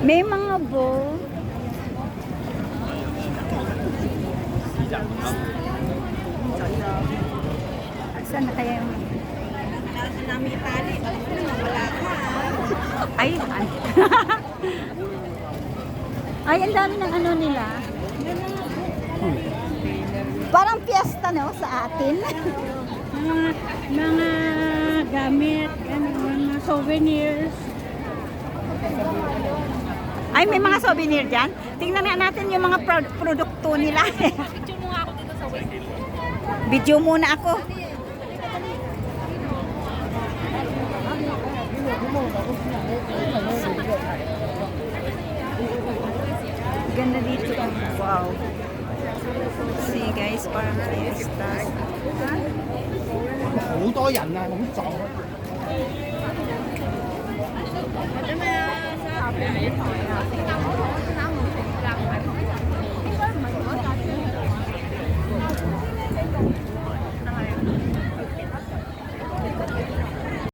May mga bowl. Saan na kaya yung... Namin tali. Wala ka. Ay, ay, ang dami ng ano nila. Parang piyesta, no, sa atin. Mga gamit, mga souvenirs. Ay, may mga souvenir dyan. Tingnan nga natin yung mga produkto nila. Picture mo nga ako dito sa waist. Video muna ako. Ganda dito. Wow. See guys, parang fiestas. 好多人啊，咁撞。Ano na sa